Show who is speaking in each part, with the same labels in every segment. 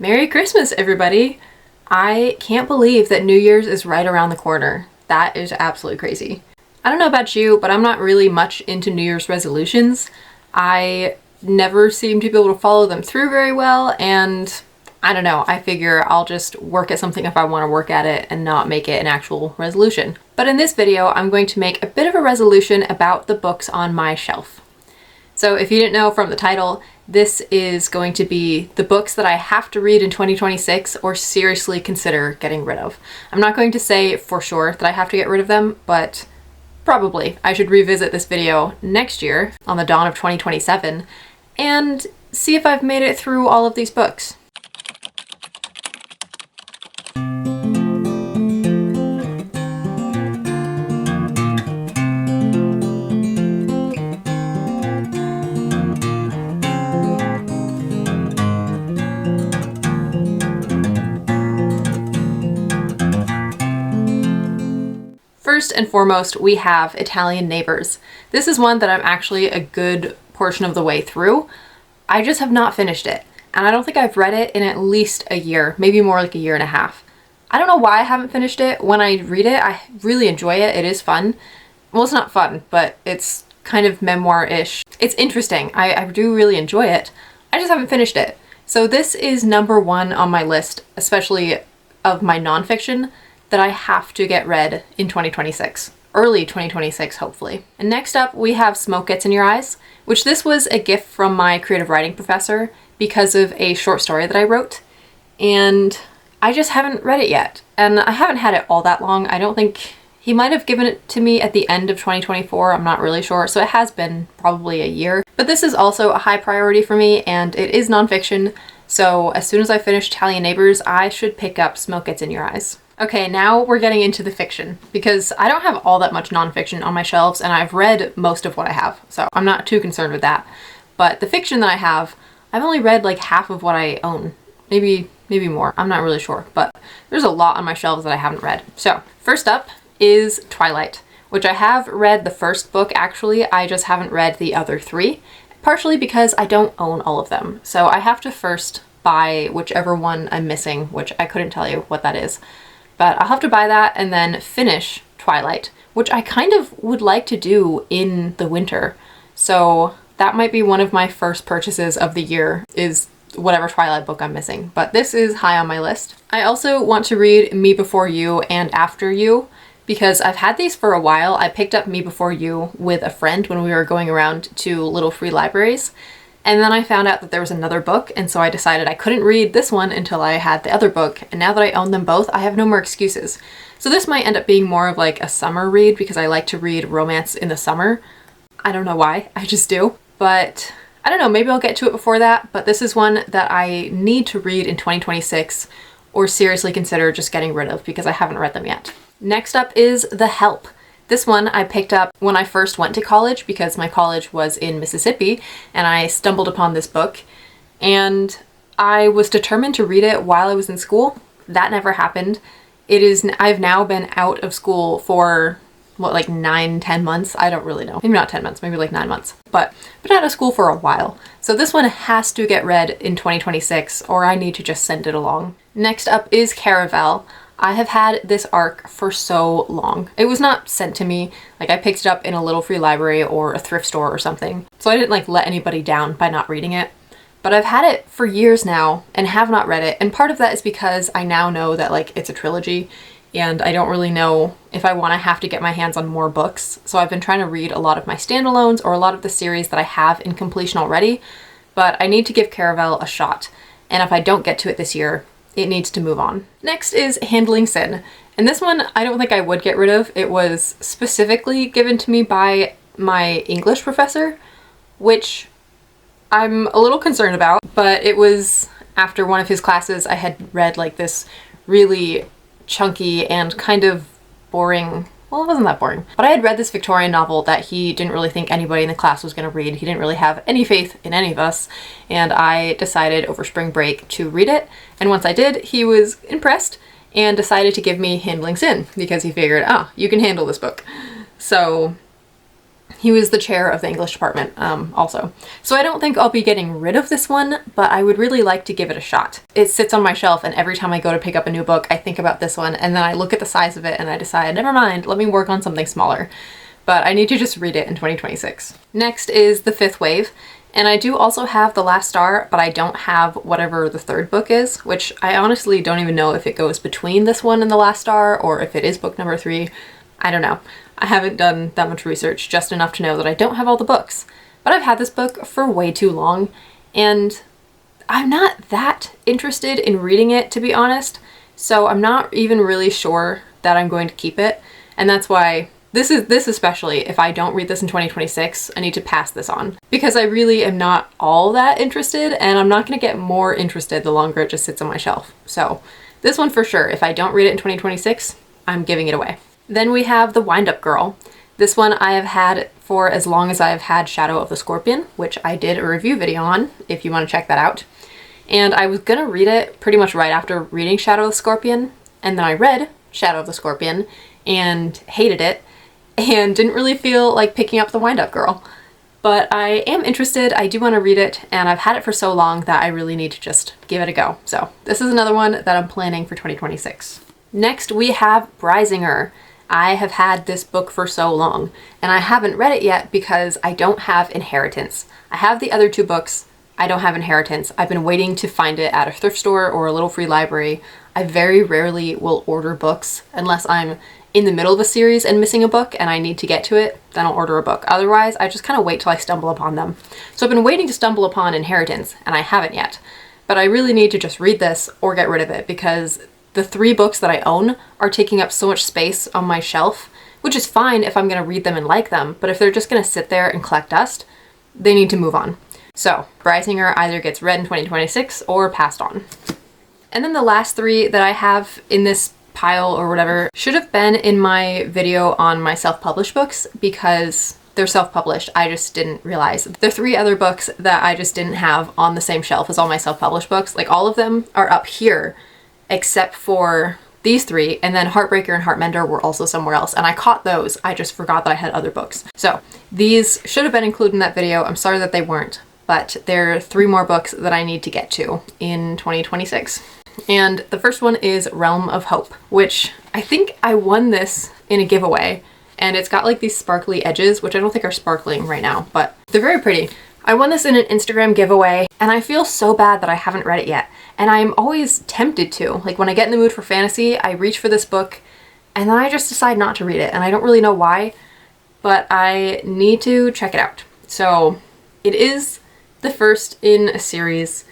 Speaker 1: Merry Christmas, everybody! I can't believe that New Year's is right around the corner. That is absolutely crazy. I don't know about you, but I'm not really much into New Year's resolutions. I never seem to be able to follow them through very well, and I don't know, I figure I'll just work at something if I want to work at it and not make it an actual resolution. But in this video, I'm going to make a bit of a resolution about the books on my shelf. So if you didn't know from the title, this is going to be the books that I have to read in 2026 or seriously consider getting rid of. I'm not going to say for sure that I have to get rid of them, but probably I should revisit this video next year on the dawn of 2027 and see if I've made it through all of these books. First and foremost, we have Italian Neighbors. This is one that I'm actually a good portion of the way through. I just have not finished it, and I don't think I've read it in at least a year, maybe more like a year and a half. I don't know why I haven't finished it. When I read it, I really enjoy it. It is fun. Well, it's not fun, but it's kind of memoir-ish. It's interesting. I do really enjoy it. I just haven't finished it. So this is number one on my list, especially of my nonfiction, that I have to get read in 2026. Early 2026, hopefully. And next up, we have Smoke Gets in Your Eyes, which this was a gift from my creative writing professor because of a short story that I wrote. And I just haven't read it yet. And I haven't had it all that long. I don't think he might have given it to me at the end of 2024. I'm not really sure. So it has been probably a year. But this is also a high priority for me, and it is nonfiction. So as soon as I finish Italian Neighbors, I should pick up Smoke Gets in Your Eyes. Okay, now we're getting into the fiction, because I don't have all that much nonfiction on my shelves, and I've read most of what I have, so I'm not too concerned with that. But the fiction that I have, I've only read like half of what I own. Maybe more, I'm not really sure, but there's a lot on my shelves that I haven't read. So, first up is Twilight, which I have read the first book actually, I just haven't read the other three, partially because I don't own all of them. So I have to first buy whichever one I'm missing, which I couldn't tell you what that is. But I'll have to buy that and then finish Twilight, which I kind of would like to do in the winter. So that might be one of my first purchases of the year, is whatever Twilight book I'm missing. But this is high on my list. I also want to read Me Before You and After You, because I've had these for a while. I picked up Me Before You with a friend when we were going around to little free libraries. And then I found out that there was another book, and so I decided I couldn't read this one until I had the other book, and now that I own them both, I have no more excuses. So this might end up being more of like a summer read, because I like to read romance in the summer. I don't know why, I just do. But I don't know, maybe I'll get to it before that, but this is one that I need to read in 2026, or seriously consider just getting rid of, because I haven't read them yet. Next up is The Help. This one I picked up when I first went to college, because my college was in Mississippi, and I stumbled upon this book, and I was determined to read it while I was in school. That never happened. I've now been out of school for, what, like 9-10 months? I don't really know. Maybe not 10 months, maybe like 9 months. But been out of school for a while. So this one has to get read in 2026, or I need to just send it along. Next up is Caraval. I have had this arc for so long. It was not sent to me, like I picked it up in a little free library or a thrift store or something. So I didn't like let anybody down by not reading it. But I've had it for years now and have not read it. And part of that is because I now know that like it's a trilogy and I don't really know if I want to have to get my hands on more books. So I've been trying to read a lot of my standalones or a lot of the series that I have in completion already. But I need to give Caraval a shot. And if I don't get to it this year, it needs to move on. Next is Handling Sin. And this one I don't think I would get rid of. It was specifically given to me by my English professor, which I'm a little concerned about, but it was after one of his classes. I had read like this really chunky and kind of boring, well, it wasn't that boring, but I had read this Victorian novel that he didn't really think anybody in the class was going to read. He didn't really have any faith in any of us, and I decided over spring break to read it, and once I did, he was impressed and decided to give me Handling Sin, because he figured, oh, you can handle this book. So He was the chair of the English department also. So I don't think I'll be getting rid of this one, but I would really like to give it a shot. It sits on my shelf, and every time I go to pick up a new book, I think about this one, and then I look at the size of it and I decide, never mind, let me work on something smaller. But I need to just read it in 2026. Next is The Fifth Wave. And I do also have The Last Star, but I don't have whatever the third book is, which I honestly don't even know if it goes between this one and The Last Star, or if it is book number 3. I don't know. I haven't done that much research, just enough to know that I don't have all the books. But I've had this book for way too long, and I'm not that interested in reading it, to be honest, so I'm not even really sure that I'm going to keep it, and that's why this especially, if I don't read this in 2026, I need to pass this on. Because I really am not all that interested, and I'm not going to get more interested the longer it just sits on my shelf. So this one for sure, if I don't read it in 2026, I'm giving it away. Then we have The Wind-Up Girl. This one I have had for as long as I have had Shadow of the Scorpion, which I did a review video on, if you want to check that out. And I was gonna read it pretty much right after reading Shadow of the Scorpion, and then I read Shadow of the Scorpion and hated it, and didn't really feel like picking up The Wind-Up Girl. But I am interested, I do want to read it, and I've had it for so long that I really need to just give it a go. So this is another one that I'm planning for 2026. Next we have Brisinger. I have had this book for so long, and I haven't read it yet because I don't have Inheritance. I have the other 2 books, I don't have Inheritance. I've been waiting to find it at a thrift store or a little free library. I very rarely will order books unless I'm in the middle of a series and missing a book and I need to get to it, then I'll order a book. Otherwise, I just kind of wait till I stumble upon them. So I've been waiting to stumble upon Inheritance, and I haven't yet. But I really need to just read this or get rid of it, because the 3 books that I own are taking up so much space on my shelf, which is fine if I'm going to read them and like them, but if they're just going to sit there and collect dust, they need to move on. So Brisinger either gets read in 2026 or passed on. And then the last 3 that I have in this pile or whatever should have been in my video on my self-published books, because they're self-published. I just didn't realize. The 3 other books that I just didn't have on the same shelf as all my self-published books, like all of them are up here except for these 3, and then Heartbreaker and Heartmender were also somewhere else, and I caught those. I just forgot that I had other books. So these should have been included in that video. I'm sorry that they weren't, but there are 3 more books that I need to get to in 2026. And the first one is Realm of Hope, which I think I won this in a giveaway, and it's got like these sparkly edges, which I don't think are sparkling right now, but they're very pretty. I won this in an Instagram giveaway, and I feel so bad that I haven't read it yet. And I'm always tempted to. Like when I get in the mood for fantasy, I reach for this book, and then I just decide not to read it, and I don't really know why, but I need to check it out. So it is the first in a series,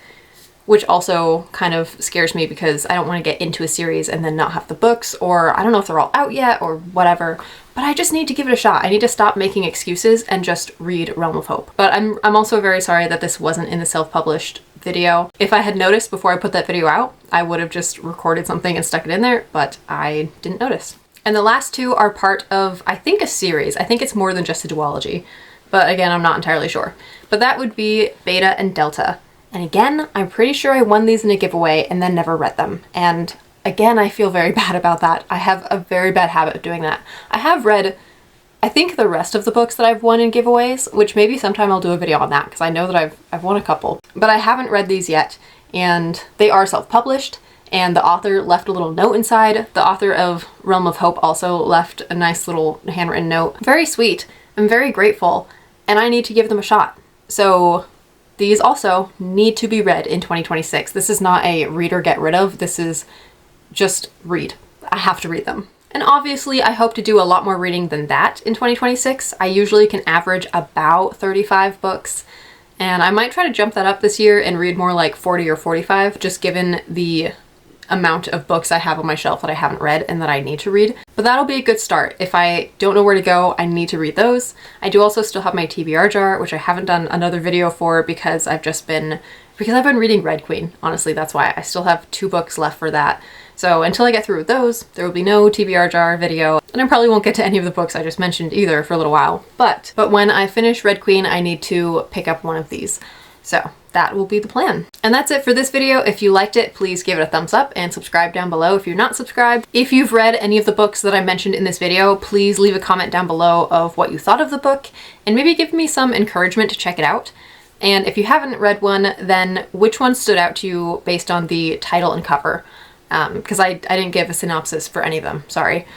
Speaker 1: which also kind of scares me because I don't want to get into a series and then not have the books, or I don't know if they're all out yet or whatever, but I just need to give it a shot. I need to stop making excuses and just read Realm of Hope. But I'm also very sorry that this wasn't in the self-published video. If I had noticed before I put that video out, I would have just recorded something and stuck it in there, but I didn't notice. And the last 2 are part of, I think, a series. I think it's more than just a duology, but again, I'm not entirely sure. But that would be Beta and Delta. And again, I'm pretty sure I won these in a giveaway and then never read them. And again, I feel very bad about that. I have a very bad habit of doing that. I have read, I think, the rest of the books that I've won in giveaways, which maybe sometime I'll do a video on that, because I know that I've won a couple. But I haven't read these yet, and they are self-published, and the author left a little note inside. The author of Realm of Hope also left a nice little handwritten note. Very sweet. I'm very grateful, and I need to give them a shot. So these also need to be read in 2026. This is not a read or get rid of. This is just read. I have to read them. And obviously I hope to do a lot more reading than that in 2026. I usually can average about 35 books, and I might try to jump that up this year and read more like 40 or 45, just given the amount of books I have on my shelf that I haven't read and that I need to read. But that'll be a good start. If I don't know where to go, I need to read those. I do also still have my TBR jar, which I haven't done another video for because I've been reading Red Queen. Honestly, that's why. I still have 2 books left for that. So until I get through with those, there will be no TBR jar video, and I probably won't get to any of the books I just mentioned either for a little while. But when I finish Red Queen, I need to pick up one of these. So that will be the plan. And that's it for this video. If you liked it, please give it a thumbs up and subscribe down below if you're not subscribed. If you've read any of the books that I mentioned in this video, please leave a comment down below of what you thought of the book and maybe give me some encouragement to check it out. And if you haven't read one, then which one stood out to you based on the title and cover? Because I didn't give a synopsis for any of them, sorry.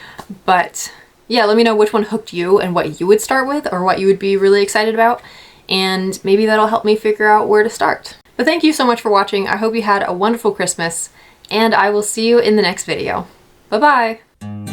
Speaker 1: But yeah, let me know which one hooked you and what you would start with or what you would be really excited about. And maybe that'll help me figure out where to start. But thank you so much for watching. I hope you had a wonderful Christmas, and I will see you in the next video. Bye-bye!